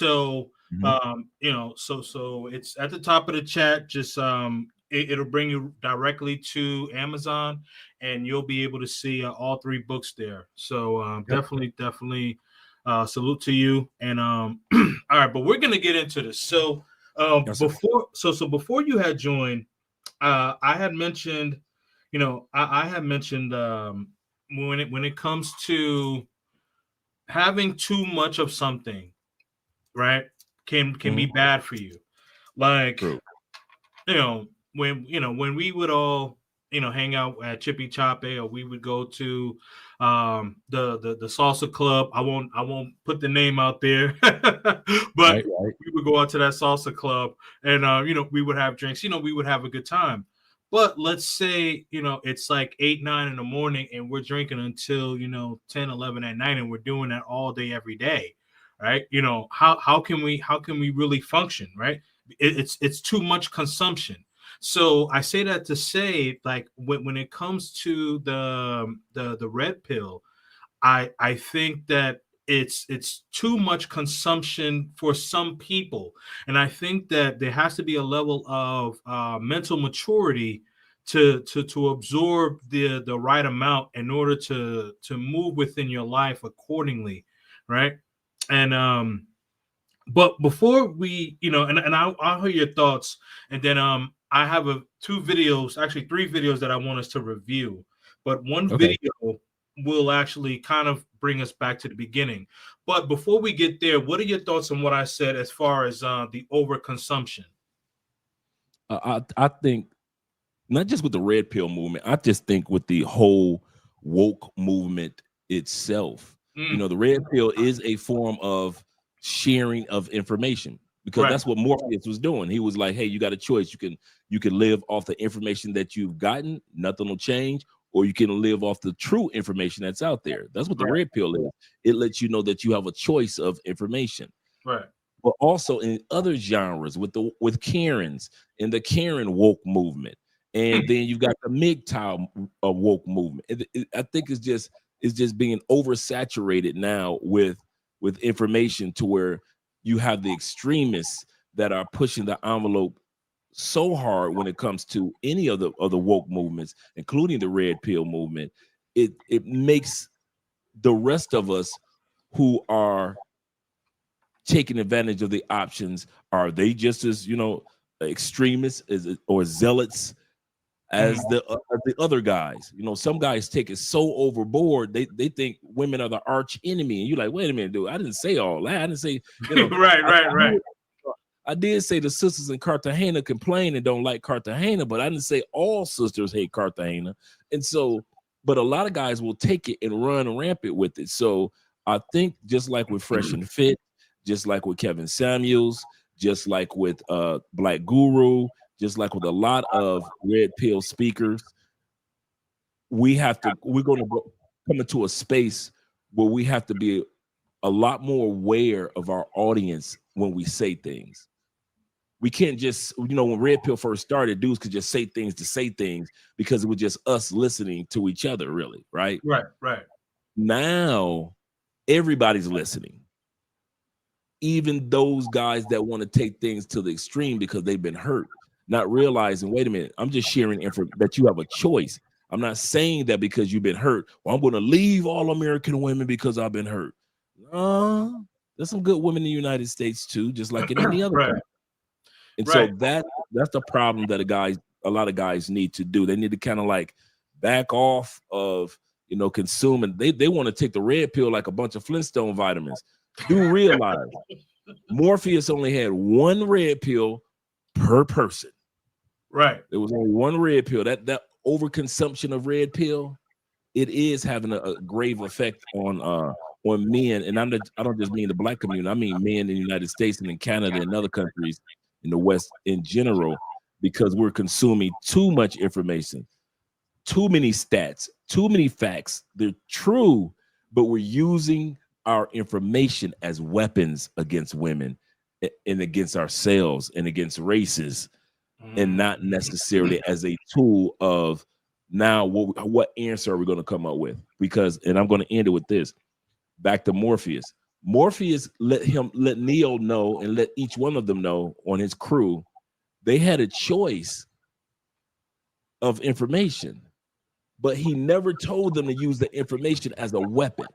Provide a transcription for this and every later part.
So, Mhm. so it's at the top of the chat. Just it'll bring you directly to Amazon, and you'll be able to see all three books there. So Yep. definitely, salute to you. And all right, but we're gonna get into this. So Yes, sir. before you had joined, I had mentioned, I had mentioned when it comes to having too much of something, right, can be Mhm. bad for you. Like, True. you know, when we would all, hang out at Chippy Chope, or we would go to the salsa club. I won't put the name out there, but Right, right. we would go out to that salsa club, and we would have drinks. We would have a good time. But let's say, it's like 8, 9 in the morning, and we're drinking until 10, 11 at night, and we're doing that all day, every day, right? How can we really function, right? It's too much consumption. So I say that to say, like, when it comes to the red pill, I think that it's too much consumption for some people, and I think that there has to be a level of mental maturity to absorb the right amount in order to move within your life accordingly, right? And but before we, and I'll hear your thoughts, and then I have two videos, actually three videos that I want us to review. But one Okay. video will actually kind of bring us back to the beginning. But before we get there, what are your thoughts on what I said as far as the overconsumption? I think not just with the red pill movement. I just think with the whole woke movement itself. Mm, The red pill is a form of sharing of information because right, that's what Morpheus was doing. He was like, "Hey, you got a choice. You can live off the information that you've gotten. Nothing will change." Or you can live off the true information that's out there. That's what the right, red pill is. It lets you know that you have a choice of information, right. but also in other genres with Karens in the Karen woke movement, and then you've got the MGTOW woke movement. I think it's just being oversaturated now with information to where you have the extremists that are pushing the envelope so hard when it comes to any of the woke movements, including the red pill movement. It makes the rest of us who are taking advantage of the options. Are they just as extremists or zealots Mhm. as the other guys? Some guys take it so overboard they think women are the arch enemy, and you're like, wait a minute, dude, I didn't say all that. I didn't say, Right, I, right, right, I did say the sisters in Cartagena complain and don't like Cartagena, but I didn't say all sisters hate Cartagena. And so, but a lot of guys will take it and run rampant with it. So I think just like with Fresh and Fit, just like with Kevin Samuels, just like with Black Guru, just like with a lot of red pill speakers, we're going to come into a space where we have to be a lot more aware of our audience when we say things. We can't just, when red pill first started, dudes could just say things to say things because it was just us listening to each other, really, right? right, right, Now everybody's listening, even those guys that want to take things to the extreme because they've been hurt, not realizing, wait a minute, I'm just sharing info that you have a choice. I'm not saying that because you've been hurt, well, I'm going to leave all American women because I've been hurt. There's some good women in the United States too, just like in any other right, country. And so right. that's the problem that a lot of guys need to do. They need to kind of like back off of consuming. They want to take the red pill like a bunch of Flintstone vitamins. Do realize Morpheus only had one red pill per person. Right. There was only one red pill. That overconsumption of red pill, it is having a grave effect on men. And I don't just mean the black community. I mean men in the United States and in Canada and other countries in the West in general, because we're consuming too much information, too many stats, too many facts. They're true, but we're using our information as weapons against women and against ourselves and against races, and Mhm. not necessarily as a tool of now what answer are we going to come up with? Because, and I'm going to end it with this, back to Morpheus. Morpheus let Neo know and let each one of them know on his crew they had a choice of information, but he never told them to use the information as a weapon.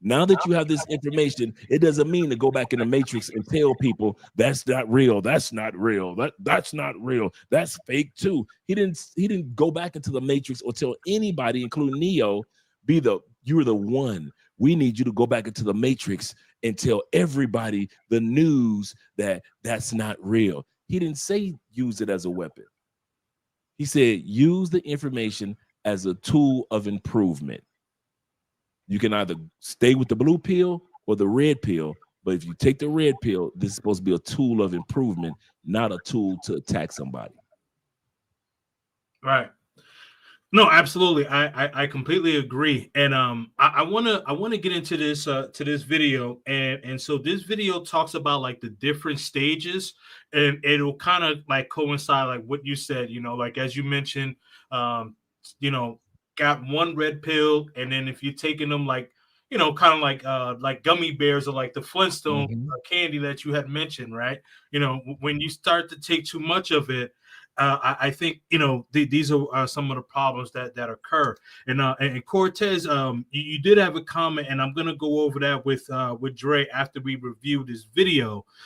Now that you have this information, it doesn't mean to go back in the matrix and tell people that's not real, that's not real, that's not real, that's fake too. He didn't go back into the matrix or tell anybody, including Neo, you're the one. We need you to go back into the matrix and tell everybody the news that that's not real. He didn't say use it as a weapon. He said use the information as a tool of improvement. You can either stay with the blue pill or the red pill, but if you take the red pill, this is supposed to be a tool of improvement, not a tool to attack somebody. Right. No, absolutely. I completely agree. And I wanna get into this to this video. And so this video talks about like the different stages, and it'll kind of like coincide like what you said, like as you mentioned, um, you know, got one red pill, and then if you're taking them like, kind of like gummy bears or like the Flintstone candy that you had mentioned, right? When you start to take too much of it, I think these are some of the problems that occur. And Cortez, you did have a comment, and I'm gonna go over that with Dre after we review this video.